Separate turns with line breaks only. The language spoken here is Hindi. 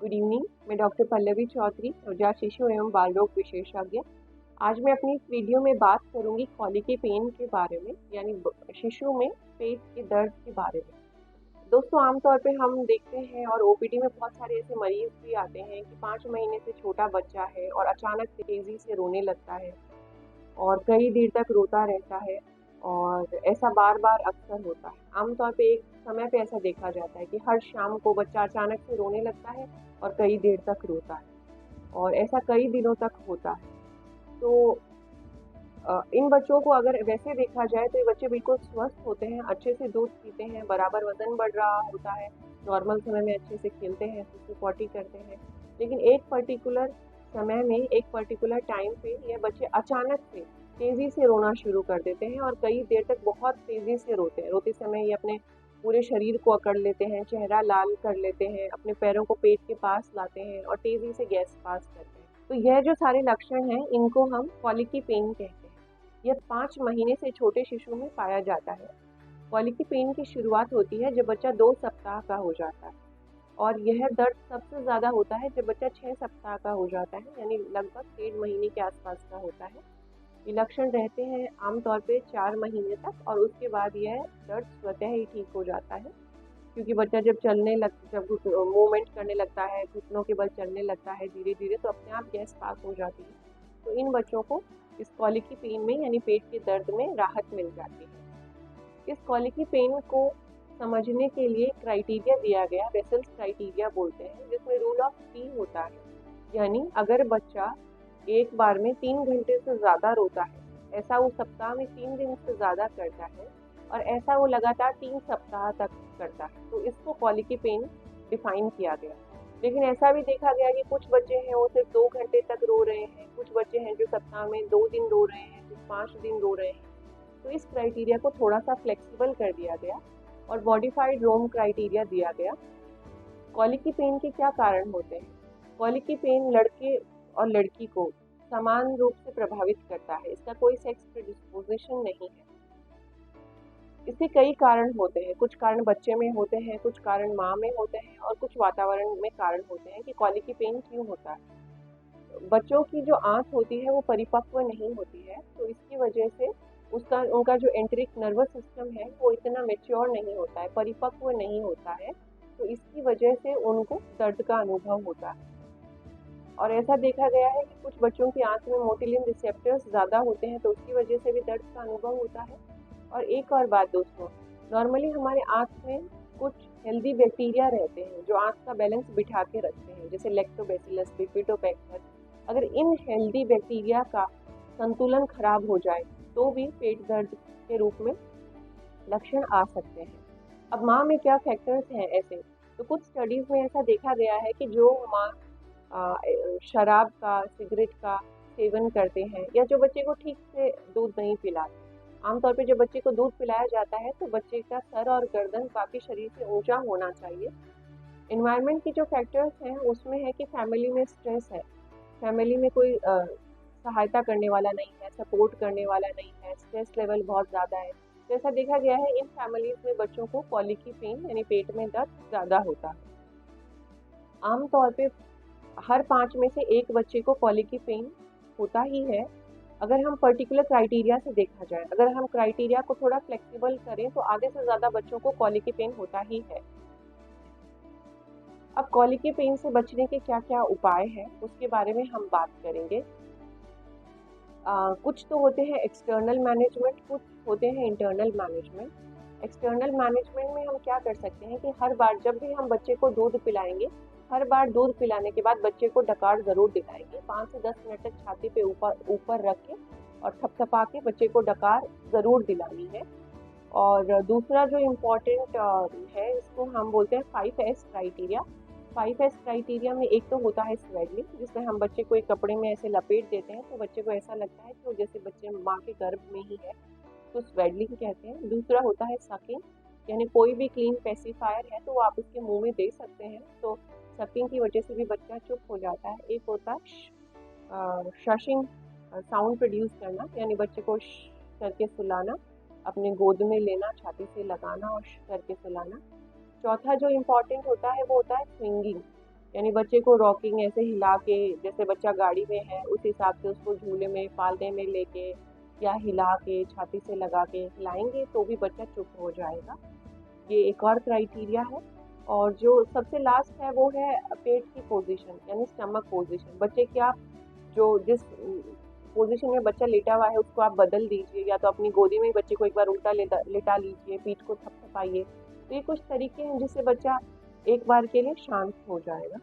Good evening. मैं डॉक्टर पल्लवी चौधरी, नवजात शिशु एवं बाल रोग विशेषज्ञ। आज मैं अपनी इस वीडियो में बात करूंगी कॉलिकी पेन के बारे में, यानी शिशु में पेट के दर्द के बारे में। दोस्तों, आमतौर पे हम देखते हैं और ओपीडी में बहुत सारे ऐसे मरीज भी आते हैं कि 5 महीने से छोटा बच्चा है और अचानक से तेजी से रोने लगता है और कई देर तक रोता रहता है, और ऐसा बार बार अक्सर होता है। आमतौर पे एक समय पे ऐसा देखा जाता है कि हर शाम को बच्चा अचानक से रोने लगता है और कई देर तक रोता है, और ऐसा कई दिनों तक होता है। तो इन बच्चों को अगर वैसे देखा जाए तो ये बच्चे बिल्कुल स्वस्थ होते हैं, अच्छे से दूध पीते हैं, बराबर वजन बढ़ रहा होता है, नॉर्मल समय में अच्छे से खेलते हैं, सुसु पॉटी करते हैं। लेकिन एक पर्टिकुलर समय में, एक पर्टिकुलर टाइम पे ये बच्चे अचानक से तेजी से रोना शुरू कर देते हैं और कई देर तक बहुत तेजी से रोते हैं। रोते समय ये अपने पूरे शरीर को अकड़ लेते हैं, चेहरा लाल कर लेते हैं, अपने पैरों को पेट के पास लाते हैं और तेजी से गैस पास करते हैं। तो यह जो सारे लक्षण हैं, इनको हम कॉलिकी पेन कहते हैं। यह 5 महीने से छोटे शिशु में पाया जाता है। कॉलिकी पेन की शुरुआत होती है जब बच्चा 2 सप्ताह का हो जाता है, और यह दर्द सबसे ज़्यादा होता है जब बच्चा 6 सप्ताह का हो जाता है, यानी लगभग 1.5 महीने के आसपास का होता है। ये लक्षण रहते हैं आमतौर पे 4 महीने तक, और उसके बाद यह दर्द स्वतः ही ठीक हो जाता है, क्योंकि बच्चा जब मूवमेंट करने लगता है, घुटनों के बल चलने लगता है धीरे धीरे, तो अपने आप गैस पास हो जाती है। तो इन बच्चों को इस कॉलिकी पेन में, यानी पेट के दर्द में, राहत मिल जाती है। इस कॉलिकी पेन को समझने के लिए क्राइटेरिया दिया गया, वेसल्स क्राइटेरिया बोलते हैं, जिसमें रूल ऑफ 3 होता है। यानी अगर बच्चा एक बार में 3 घंटे से ज़्यादा रोता है, ऐसा वो सप्ताह में 3 दिन से ज़्यादा करता है, और ऐसा वो लगातार 3 सप्ताह तक करता है, तो इसको कॉलिकी पेन डिफाइन किया गया। लेकिन ऐसा भी देखा गया कि कुछ बच्चे हैं वो सिर्फ 2 घंटे तक रो रहे हैं, कुछ बच्चे हैं जो सप्ताह में 2 दिन रो रहे हैं, कुछ 5 दिन रो रहे हैं। तो इस क्राइटेरिया को थोड़ा सा फ्लेक्सिबल कर दिया गया और मॉडिफाइड रोम क्राइटेरिया दिया गया। कॉलिकी पेन के क्या कारण होते हैं? कॉलिकी पेन लड़के और लड़की को समान रूप से प्रभावित करता है, इसका कोई सेक्स प्रेडिस्पोजिशन नहीं है। इसके कई कारण होते हैं, कुछ कारण बच्चे में होते हैं, कुछ कारण माँ में होते हैं, और कुछ वातावरण में कारण होते हैं कि कॉलिकी पेन क्यों होता है। बच्चों की जो आंत होती है वो परिपक्व नहीं होती है, तो इसकी वजह से उनका जो एंटेरिक नर्वस सिस्टम है वो इतना मेच्योर नहीं होता है, परिपक्व नहीं होता है, तो इसकी वजह से उनको दर्द का अनुभव होता है। और ऐसा देखा गया है कि कुछ बच्चों की आंत में मोटिलिन रिसेप्टर्स ज़्यादा होते हैं, तो उसकी वजह से भी दर्द का अनुभव होता है। और एक और बात दोस्तों, नॉर्मली हमारे आंत में कुछ हेल्दी बैक्टीरिया रहते हैं जो आंत का बैलेंस बिठा के रखते हैं, जैसे लैक्टोबैसिलस, बिफिडोबैक्टर। अगर इन हेल्दी बैक्टीरिया का संतुलन खराब हो जाए तो भी पेट दर्द के रूप में लक्षण आ सकते हैं। अब माँ में क्या फैक्टर्स हैं ऐसे? तो कुछ स्टडीज़ में ऐसा देखा गया है कि जो माँ शराब का, सिगरेट का सेवन करते हैं, या जो बच्चे को ठीक से दूध नहीं पिलाते। आमतौर पे जब बच्चे को दूध पिलाया जाता है तो बच्चे का सर और गर्दन काफ़ी शरीर से ऊंचा होना चाहिए। एनवायरनमेंट की जो फैक्टर्स हैं उसमें है कि फैमिली में स्ट्रेस है, फैमिली में कोई सहायता करने वाला नहीं है, सपोर्ट करने वाला नहीं है, स्ट्रेस लेवल बहुत ज़्यादा है। तो ऐसा देखा गया है इन फैमिलीज़ में बच्चों को कॉलिकी पेन, यानी पेट में दर्द ज़्यादा होता है। आमतौर पे हर 5 में से 1 बच्चे को कॉलिकी पेन होता ही है। अगर हम पर्टिकुलर क्राइटेरिया से देखा जाए, अगर हम क्राइटेरिया को थोड़ा फ्लेक्सिबल करें तो आधे से ज़्यादा बच्चों को कॉलिकी पेन होता ही है। अब कॉलिकी पेन से बचने के क्या-क्या उपाय हैं, उसके बारे में हम बात करेंगे। कुछ तो होते हैं एक्सटर्नल मैनेजमेंट, कुछ होते हैं इंटरनल मैनेजमेंट। एक्सटर्नल मैनेजमेंट में हम क्या कर सकते हैं कि हर बार जब भी हम बच्चे को दूध पिलाएंगे, हर बार दूध पिलाने के बाद बच्चे को डकार ज़रूर दिलाएंगे। 5 से 10 मिनट तक छाती पे ऊपर ऊपर रख के और थपथपा के बच्चे को डकार ज़रूर दिलानी है। और दूसरा जो इम्पोर्टेंट है, इसको हम बोलते हैं 5S क्राइटेरिया। 5S क्राइटेरिया में एक तो होता है स्वेडलिंग, जिसमें हम बच्चे को एक कपड़े में ऐसे लपेट देते हैं तो बच्चे को ऐसा लगता है कि वो जैसे बच्चे माँ के गर्भ में ही है, तो स्वेडलिंग कहते हैं। दूसरा होता है सकिंग, यानी कोई भी क्लीन पेसिफायर है तो वो आप उसके मुंह में दे सकते हैं, तो सकिंग की वजह से भी बच्चा चुप हो जाता है। एक होता है शशिंग, साउंड प्रोड्यूस करना, यानी बच्चे को करके सुलाना, अपने गोद में लेना, छाती से लगाना और करके सुलाना। चौथा जो इम्पोर्टेंट होता है वो होता है स्विंगिंग, यानी बच्चे को रॉकिंग ऐसे हिला के, जैसे बच्चा गाड़ी में है उस हिसाब से उसको झूले में पालने में लेके या हिला के छाती से लगा के हिलाएंगे तो भी बच्चा चुप हो जाएगा। ये एक और क्राइटेरिया है। और जो सबसे लास्ट है वो है पेट की पोजीशन यानी स्टमक पोजीशन। बच्चे की आप जो जिस पोजीशन में बच्चा लेटा हुआ है उसको आप बदल दीजिए, या तो अपनी गोदी में ही बच्चे को एक बार उल्टा लेटा लीजिए, पीठ को थपथपाइए। तो ये कुछ तरीके हैं जिससे बच्चा एक बार के लिए शांत हो जाएगा।